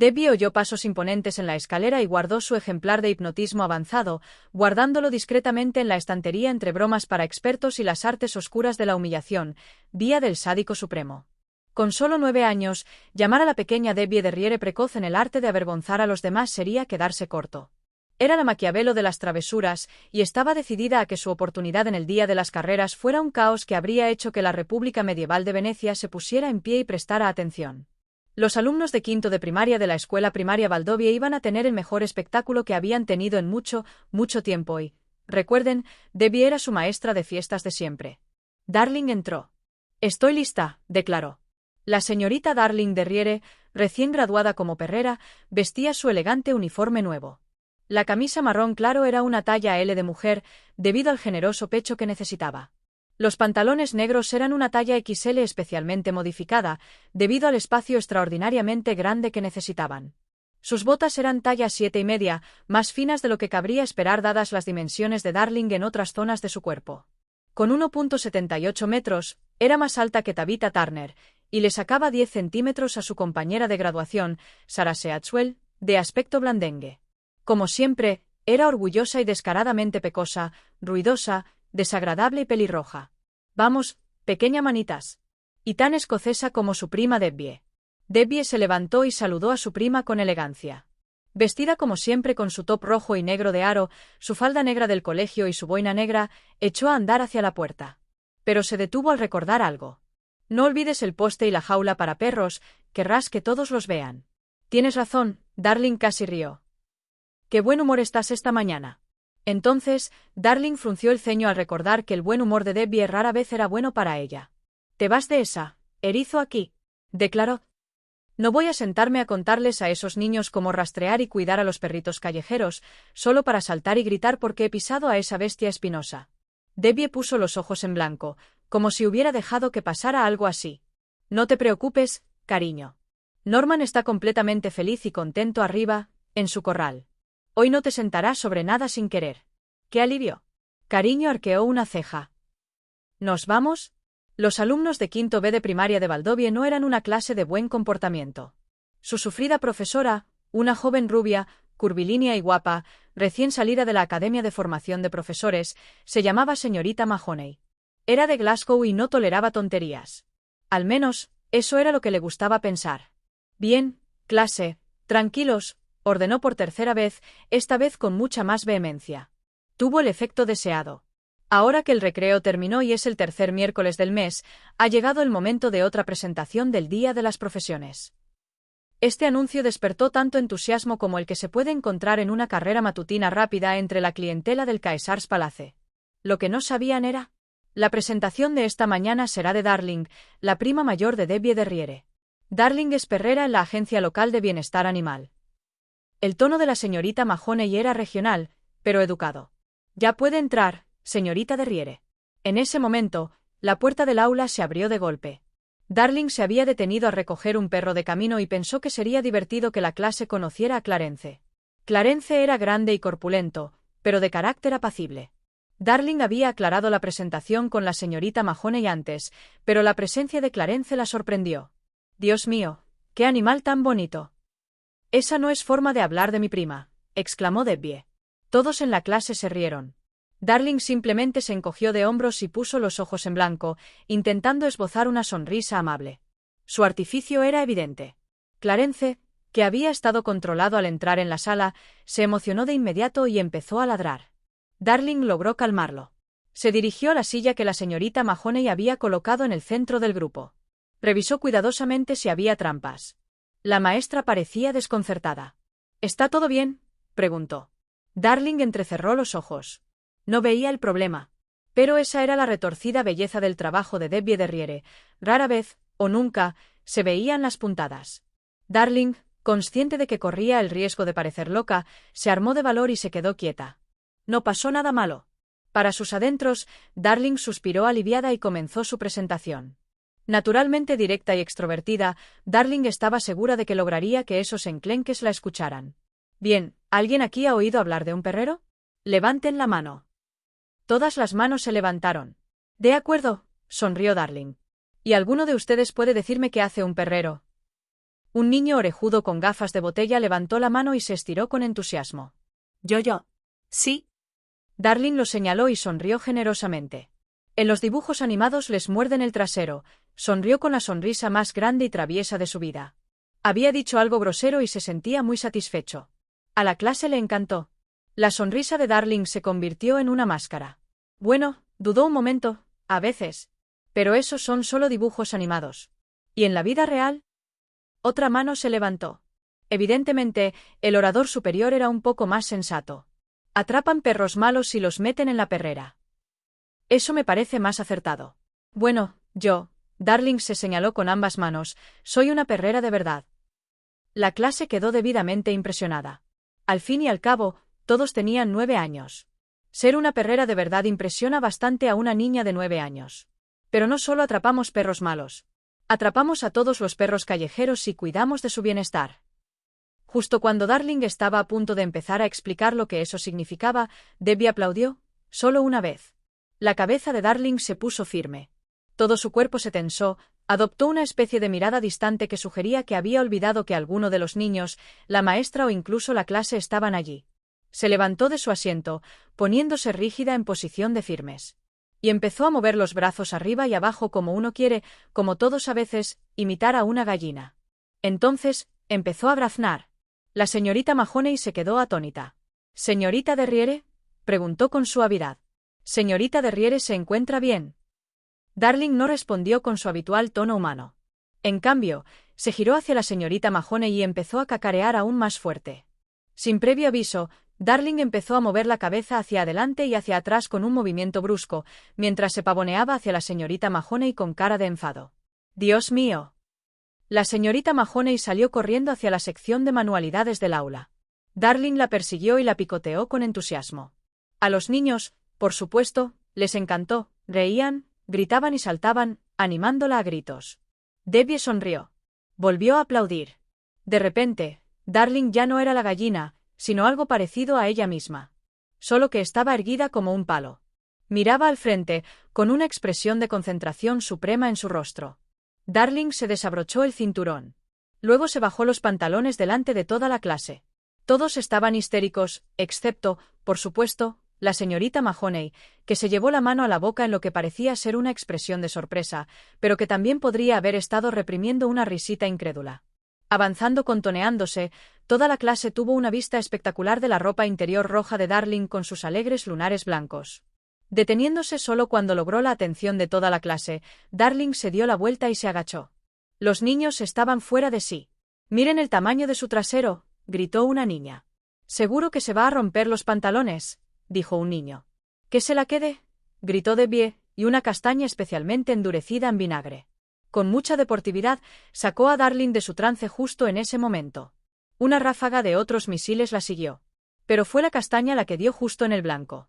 Debbie oyó pasos imponentes en la escalera y guardó su ejemplar de hipnotismo avanzado, guardándolo discretamente en la estantería entre bromas para expertos y las artes oscuras de la humillación, día del sádico supremo. Con solo 9 años, llamar a la pequeña Debbie de Riere precoz en el arte de avergonzar a los demás sería quedarse corto. Era la Maquiavelo de las travesuras, y estaba decidida a que su oportunidad en el día de las carreras fuera un caos que habría hecho que la República Medieval de Venecia se pusiera en pie y prestara atención. Los alumnos de quinto de primaria de la escuela primaria Valdovie iban a tener el mejor espectáculo que habían tenido en mucho, mucho tiempo y, recuerden, Debbie era su maestra de fiestas de siempre. Darling entró. «Estoy lista», declaró. La señorita Darling de Riere, recién graduada como perrera, vestía su elegante uniforme nuevo. La camisa marrón claro era una talla L de mujer, debido al generoso pecho que necesitaba. Los pantalones negros eran una talla XL especialmente modificada, debido al espacio extraordinariamente grande que necesitaban. Sus botas eran talla 7,5, más finas de lo que cabría esperar dadas las dimensiones de Darling en otras zonas de su cuerpo. Con 1,78 metros, era más alta que Tabitha Turner, y le sacaba 10 centímetros a su compañera de graduación, Sarah Seatwell, de aspecto blandengue. Como siempre, era orgullosa y descaradamente pecosa, ruidosa, desagradable y pelirroja. «Vamos, pequeña manitas». Y tan escocesa como su prima Debbie. Debbie se levantó y saludó a su prima con elegancia. Vestida como siempre con su top rojo y negro de aro, su falda negra del colegio y su boina negra, echó a andar hacia la puerta. Pero se detuvo al recordar algo. «No olvides el poste y la jaula para perros, querrás que todos los vean». «Tienes razón», Darling casi rió. «Qué buen humor estás esta mañana». Entonces, Darling frunció el ceño al recordar que el buen humor de Debbie rara vez era bueno para ella. «¿Te vas de esa, erizo aquí?», declaró. «No voy a sentarme a contarles a esos niños cómo rastrear y cuidar a los perritos callejeros, solo para saltar y gritar porque he pisado a esa bestia espinosa». Debbie puso los ojos en blanco, como si hubiera dejado que pasara algo así. «No te preocupes, cariño. Norman está completamente feliz y contento arriba, en su corral. Hoy no te sentarás sobre nada sin querer». «¡Qué alivio!». Cariño arqueó una ceja. «¿Nos vamos?». Los alumnos de quinto B de primaria de Valdovie no eran una clase de buen comportamiento. Su sufrida profesora, una joven rubia, curvilínea y guapa, recién salida de la Academia de Formación de Profesores, se llamaba señorita Mahoney. Era de Glasgow y no toleraba tonterías. Al menos, eso era lo que le gustaba pensar. «Bien, clase, tranquilos», ordenó por tercera vez, esta vez con mucha más vehemencia. Tuvo el efecto deseado. Ahora que el recreo terminó y es el tercer miércoles del mes, ha llegado el momento de otra presentación del Día de las Profesiones. Este anuncio despertó tanto entusiasmo como el que se puede encontrar en una carrera matutina rápida entre la clientela del Caesars Palace. Lo que no sabían era: la presentación de esta mañana será de Darling, la prima mayor de Debbie de Riere. Darling es perrera en la Agencia Local de Bienestar Animal. El tono de la señorita Mahoney era regional, pero educado. «Ya puede entrar, señorita de Riere». En ese momento, la puerta del aula se abrió de golpe. Darling se había detenido a recoger un perro de camino y pensó que sería divertido que la clase conociera a Clarence. Clarence era grande y corpulento, pero de carácter apacible. Darling había aclarado la presentación con la señorita Mahoney antes, pero la presencia de Clarence la sorprendió. «Dios mío, qué animal tan bonito». «Esa no es forma de hablar de mi prima», exclamó Debbie. Todos en la clase se rieron. Darling simplemente se encogió de hombros y puso los ojos en blanco, intentando esbozar una sonrisa amable. Su artificio era evidente. Clarence, que había estado controlado al entrar en la sala, se emocionó de inmediato y empezó a ladrar. Darling logró calmarlo. Se dirigió a la silla que la señorita Mahoney había colocado en el centro del grupo. Revisó cuidadosamente si había trampas. La maestra parecía desconcertada. «¿Está todo bien?», preguntó. Darling entrecerró los ojos. No veía el problema. Pero esa era la retorcida belleza del trabajo de Debbie de Riere. Rara vez, o nunca, se veían las puntadas. Darling, consciente de que corría el riesgo de parecer loca, se armó de valor y se quedó quieta. No pasó nada malo. Para sus adentros, Darling suspiró aliviada y comenzó su presentación. Naturalmente directa y extrovertida, Darling estaba segura de que lograría que esos enclenques la escucharan. «Bien, ¿alguien aquí ha oído hablar de un perrero? Levanten la mano». Todas las manos se levantaron. «De acuerdo», sonrió Darling. «¿Y alguno de ustedes puede decirme qué hace un perrero?». Un niño orejudo con gafas de botella levantó la mano y se estiró con entusiasmo. Yo. Sí. Darling lo señaló y sonrió generosamente. En los dibujos animados les muerden el trasero, sonrió con la sonrisa más grande y traviesa de su vida. Había dicho algo grosero y se sentía muy satisfecho. A la clase le encantó. La sonrisa de Darling se convirtió en una máscara. Bueno, dudó un momento, a veces. Pero esos son solo dibujos animados. ¿Y en la vida real? Otra mano se levantó. Evidentemente, el orador superior era un poco más sensato. Atrapan perros malos y los meten en la perrera. Eso me parece más acertado. Bueno, Darling se señaló con ambas manos, soy una perrera de verdad. La clase quedó debidamente impresionada. Al fin y al cabo, todos tenían 9 años. Ser una perrera de verdad impresiona bastante a una niña de 9 años. Pero no solo atrapamos perros malos. Atrapamos a todos los perros callejeros y cuidamos de su bienestar. Justo cuando Darling estaba a punto de empezar a explicar lo que eso significaba, Debbie aplaudió, solo una vez. La cabeza de Darling se puso firme. Todo su cuerpo se tensó, adoptó una especie de mirada distante que sugería que había olvidado que alguno de los niños, la maestra o incluso la clase estaban allí. Se levantó de su asiento, poniéndose rígida en posición de firmes. Y empezó a mover los brazos arriba y abajo como uno quiere, como todos a veces, imitar a una gallina. Entonces, empezó a graznar. La señorita Mahoney se quedó atónita. —¿Señorita Derriere? —preguntó con suavidad. —¿Señorita Derriere se encuentra bien? Darling no respondió con su habitual tono humano. En cambio, se giró hacia la señorita Mahoney y empezó a cacarear aún más fuerte. Sin previo aviso, Darling empezó a mover la cabeza hacia adelante y hacia atrás con un movimiento brusco, mientras se pavoneaba hacia la señorita Mahoney con cara de enfado. —¡Dios mío! La señorita Mahoney salió corriendo hacia la sección de manualidades del aula. Darling la persiguió y la picoteó con entusiasmo. A los niños, por supuesto, les encantó, reían, gritaban y saltaban, animándola a gritos. Debbie sonrió. Volvió a aplaudir. De repente, Darling ya no era la gallina, sino algo parecido a ella misma. Solo que estaba erguida como un palo. Miraba al frente, con una expresión de concentración suprema en su rostro. Darling se desabrochó el cinturón. Luego se bajó los pantalones delante de toda la clase. Todos estaban histéricos, excepto, por supuesto, la señorita Mahoney, que se llevó la mano a la boca en lo que parecía ser una expresión de sorpresa, pero que también podría haber estado reprimiendo una risita incrédula. Avanzando contoneándose, toda la clase tuvo una vista espectacular de la ropa interior roja de Darling con sus alegres lunares blancos. Deteniéndose solo cuando logró la atención de toda la clase, Darling se dio la vuelta y se agachó. Los niños estaban fuera de sí. —Miren el tamaño de su trasero —gritó una niña. —Seguro que se va a romper los pantalones —dijo un niño. —¿Que se la quede? —gritó Debbie, y una castaña especialmente endurecida en vinagre. Con mucha deportividad, sacó a Darling de su trance justo en ese momento. Una ráfaga de otros misiles la siguió. Pero fue la castaña la que dio justo en el blanco.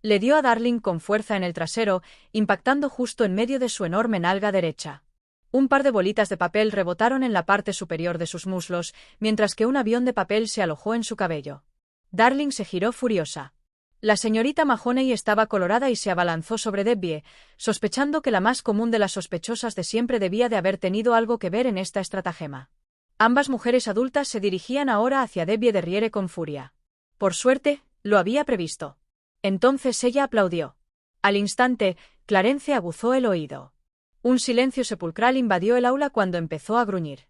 Le dio a Darling con fuerza en el trasero, impactando justo en medio de su enorme nalga derecha. Un par de bolitas de papel rebotaron en la parte superior de sus muslos, mientras que un avión de papel se alojó en su cabello. Darling se giró furiosa. La señorita Mahoney estaba colorada y se abalanzó sobre Debbie, sospechando que la más común de las sospechosas de siempre debía de haber tenido algo que ver en esta estratagema. Ambas mujeres adultas se dirigían ahora hacia Debbie Derriere con furia. Por suerte, lo había previsto. Entonces ella aplaudió. Al instante, Clarence aguzó el oído. Un silencio sepulcral invadió el aula cuando empezó a gruñir.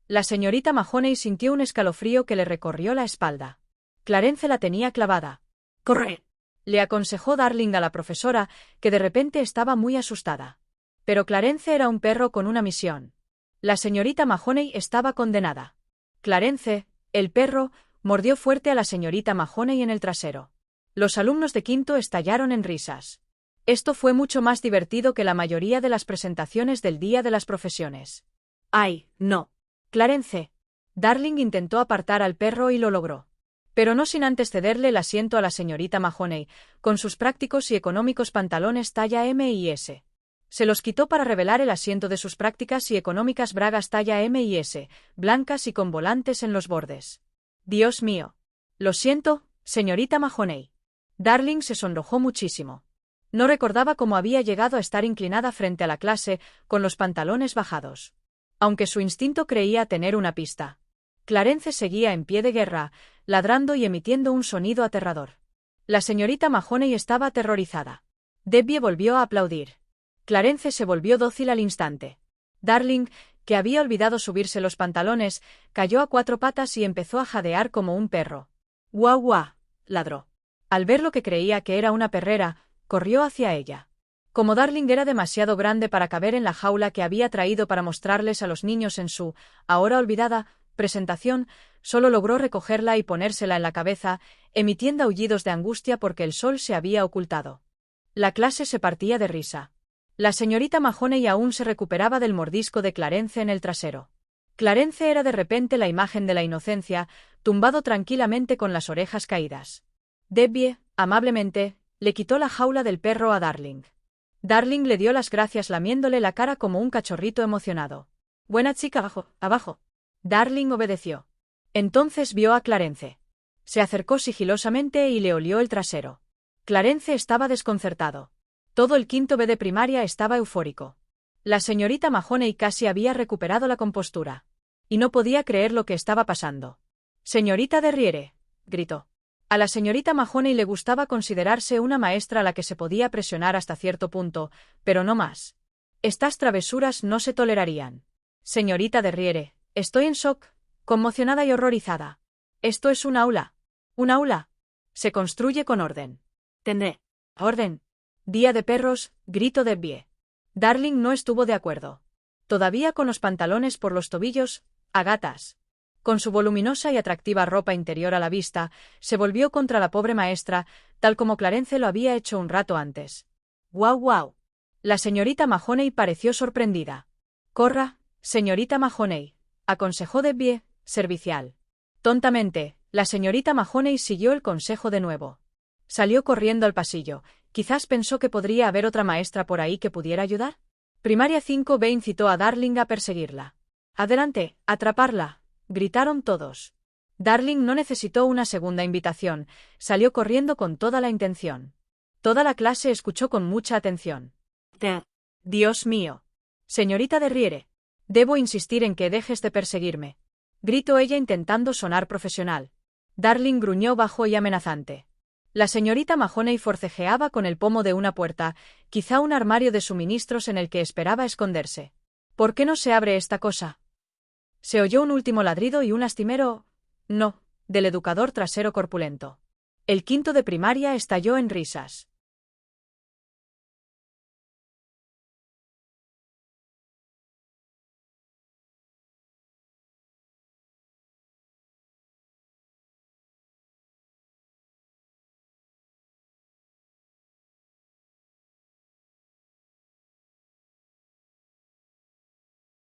La señorita Mahoney sintió un escalofrío que le recorrió la espalda. Clarence la tenía clavada. —¡Corre! Le aconsejó Darling a la profesora, que de repente estaba muy asustada. Pero Clarence era un perro con una misión. La señorita Mahoney estaba condenada. Clarence, el perro, mordió fuerte a la señorita Mahoney en el trasero. Los alumnos de quinto estallaron en risas. Esto fue mucho más divertido que la mayoría de las presentaciones del Día de las Profesiones. ¡Ay, no! Clarence. Darling intentó apartar al perro y lo logró. Pero no sin antes cederle el asiento a la señorita Mahoney, con sus prácticos y económicos pantalones talla M y S. Se los quitó para revelar el asiento de sus prácticas y económicas bragas talla M y S, blancas y con volantes en los bordes. Dios mío. Lo siento, señorita Mahoney. Darling se sonrojó muchísimo. No recordaba cómo había llegado a estar inclinada frente a la clase, con los pantalones bajados. aunque su instinto creía tener una pista. Clarence seguía en pie de guerra, ladrando y emitiendo un sonido aterrador. La señorita Mahoney estaba aterrorizada. Debbie volvió a aplaudir. Clarence se volvió dócil al instante. Darling, que había olvidado subirse los pantalones, cayó a 4 patas y empezó a jadear como un perro. «¡Guau, guau!», ladró. Al ver lo que creía que era una perrera, corrió hacia ella. Como Darling era demasiado grande para caber en la jaula que había traído para mostrarles a los niños en su, ahora olvidada, presentación, solo logró recogerla y ponérsela en la cabeza, emitiendo aullidos de angustia porque el sol se había ocultado. La clase se partía de risa. La señorita Mahoney aún se recuperaba del mordisco de Clarence en el trasero. Clarence era de repente la imagen de la inocencia, tumbado tranquilamente con las orejas caídas. Debbie, amablemente, le quitó la jaula del perro a Darling. Darling le dio las gracias lamiéndole la cara como un cachorrito emocionado. «Buena chica, abajo, abajo». Darling obedeció. Entonces vio a Clarence. Se acercó sigilosamente y le olió el trasero. Clarence estaba desconcertado. Todo el quinto B de primaria estaba eufórico. La señorita Mahoney casi había recuperado la compostura. Y no podía creer lo que estaba pasando. «Señorita Derriere», gritó. A la señorita Mahoney le gustaba considerarse una maestra a la que se podía presionar hasta cierto punto, pero no más. Estas travesuras no se tolerarían. «Señorita Derriere, estoy en shock, conmocionada y horrorizada. Esto es un aula. Un aula. Se construye con orden». Tendré. «Orden. Día de perros», gritó Debbie. Darling no estuvo de acuerdo. Todavía con los pantalones por los tobillos, a gatas. Con su voluminosa y atractiva ropa interior a la vista, se volvió contra la pobre maestra, tal como Clarence lo había hecho un rato antes. «¡Guau, guau!». La señorita Mahoney pareció sorprendida. «Corra, señorita Mahoney», aconsejó Debbie, servicial. Tontamente, la señorita Mahoney siguió el consejo de nuevo. Salió corriendo al pasillo. Quizás pensó que podría haber otra maestra por ahí que pudiera ayudar. Primaria 5B incitó a Darling a perseguirla. «Adelante, atraparla», gritaron todos. Darling no necesitó una segunda invitación, salió corriendo con toda la intención. Toda la clase escuchó con mucha atención. «Dios mío. Señorita Derriere, debo insistir en que dejes de perseguirme», gritó ella intentando sonar profesional. Darling gruñó bajo y amenazante. La señorita Mahoney forcejeaba con el pomo de una puerta, quizá un armario de suministros en el que esperaba esconderse. «¿Por qué no se abre esta cosa?». Se oyó un último ladrido y un lastimero «no» del educador trasero corpulento. El quinto de primaria estalló en risas.